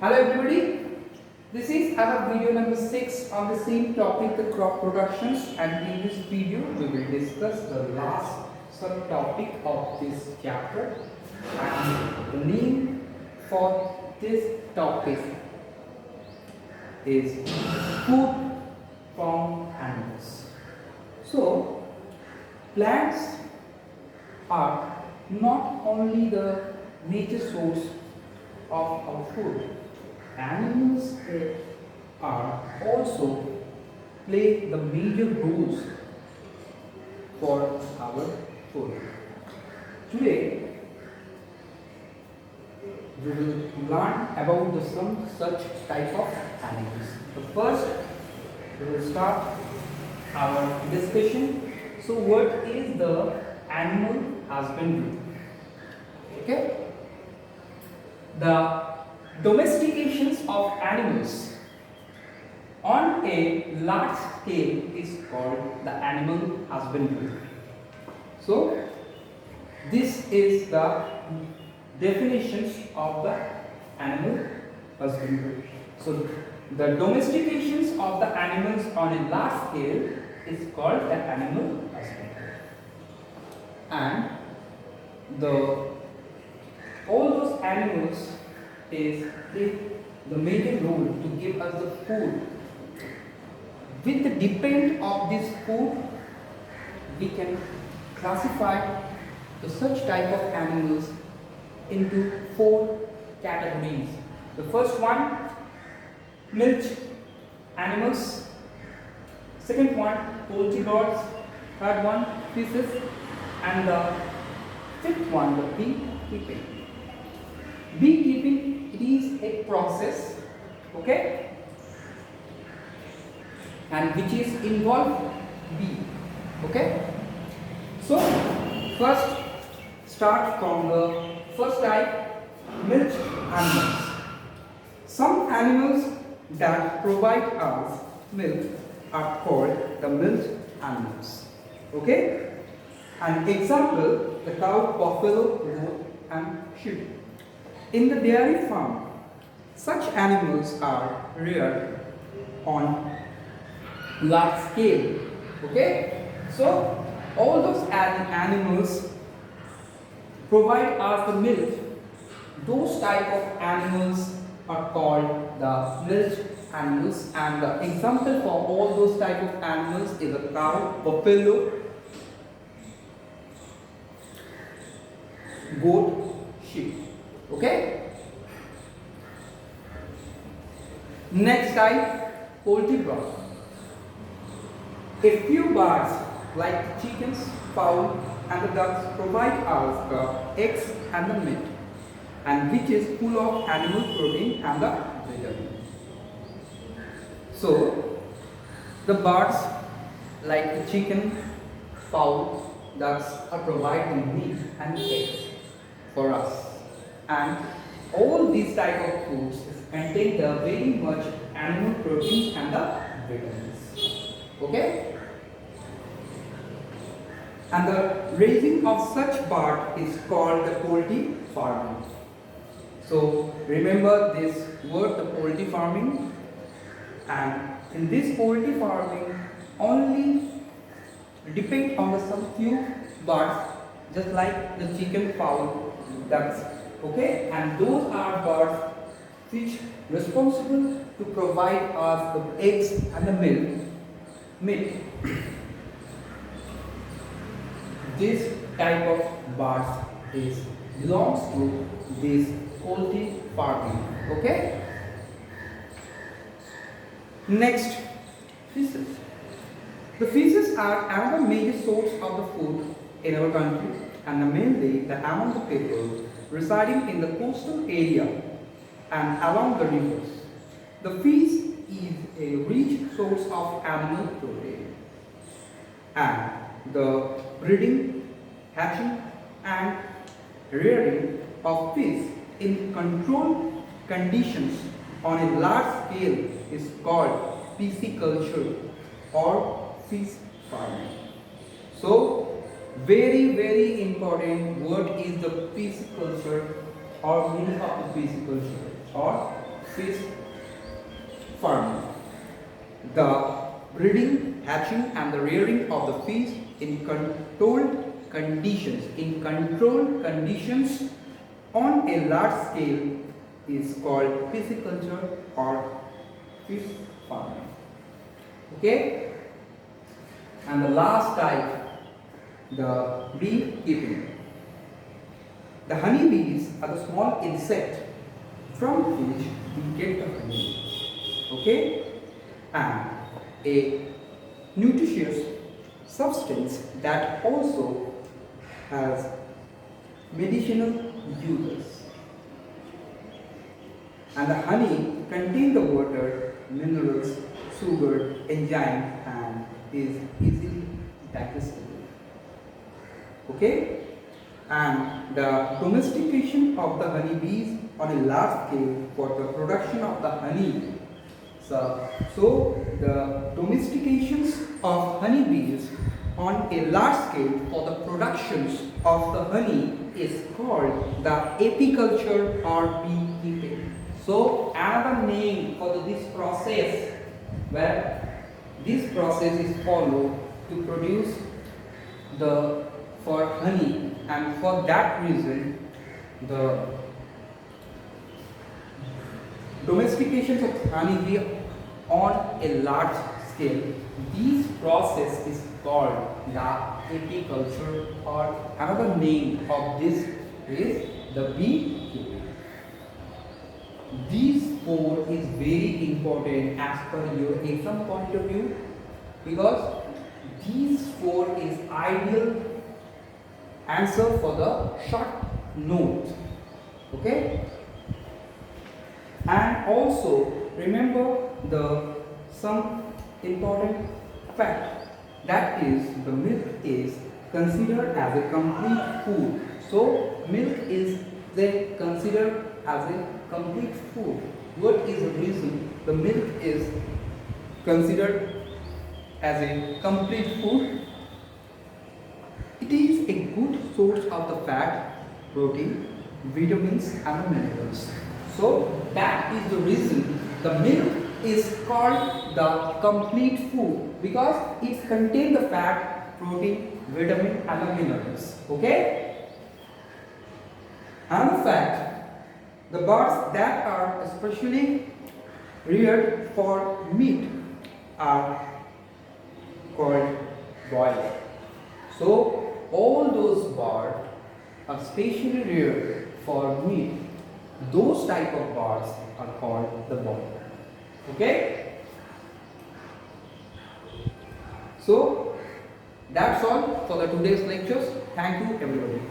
Hello everybody, this is our video number 6 on the same topic, the crop productions, and in this video we will discuss the last subtopic of this chapter, and the name for this topic is food from animals. So plants are not only the major source of our food. Animals are also play the major roles for our food. Today we will learn about some such type of animals. So first we will start our discussion. So what is the animal husbandry? Okay. The domestications of animals on a large scale is called the animal husbandry. So this is the definitions of the animal husbandry. So the domestications of the animals on a large scale is called the animal husbandry, and all those animals play the major role to give us the food. With the depend of this food, we can classify such type of animals into 4 categories. The first one, milk animals. Second one, poultry birds. Third one, fishes, and the fifth one, the beekeeping. Beekeeping, it is a process, okay, and which is involved bee, okay. So first start from the first type, milk animals. Some animals that provide us milk are called the milk animals, okay. An example, the cow, buffalo, goat, and sheep. In the dairy farm, such animals are reared on large scale. Okay, so all those animals provide us the milk. Those type of animals are called the milk animals, and the example for all those type of animals is a cow, buffalo, goat, sheep. Okay. Next type, poultry bird. A few birds like chickens, fowl, and the ducks provide us the eggs and the meat, and which is full of animal protein and the vitamins. So the birds like the chicken, fowl, ducks are providing meat and eggs for us, and all these type of foods contain the very much animal proteins and the vitamins, okay. And the raising of such bird is called the poultry farming. So remember this word, the poultry farming, and in this poultry farming only depend on some few birds, just like the chicken, fowl, ducks, okay, and those are birds which responsible to provide us the eggs and the meat. This type of birds belongs to this poultry farming, okay. Next, fishes. The fishes are another major source of the food in our country, and mainly among the people residing in the coastal area and along the rivers. The fish is a rich source of animal protein, and the breeding, hatching, and rearing of fish in controlled conditions on a large scale is called pisciculture or fish farming. So very important word is the pisciculture or meaning of the pisciculture or fish farming. The breeding, hatching and the rearing of the fish in controlled conditions on a large scale is called pisciculture or fish farming. Okay? And the last type, the beekeeping. The honeybees are the small insect from which we get the honey. Okay? And a nutritious substance that also has medicinal uses. And the honey contains the water, minerals, sugar, enzyme and is easily digestible. Okay? And the domestication of the honeybees on a large scale for the production of the honey. So the domestications of honeybees on a large scale for the productions of the honey is called the apiculture or beekeeping. So another name for this process, where this process is followed to produce for honey, and for that reason the domestications of honeybee on a large scale, this process is called the apiculture, or another name of this is the beekeeping. These four is very important as per your exam point of view, because these four is ideal answer for the short note. Okay? And also remember some important fact, that is the milk is considered as a complete food. So milk is then considered as a complete food. What is the reason the milk is considered as a complete food? It is a good source of the fat, protein, vitamins and minerals. So that is the reason the milk is called the complete food, because it contains the fat, protein, vitamin and the minerals. Okay? Another fact, the birds that are especially reared for meat are called broiler. So all those birds are specially reared for meat. Those type of birds are called the broiler. Okay? So that's all for the today's lectures. Thank you everybody.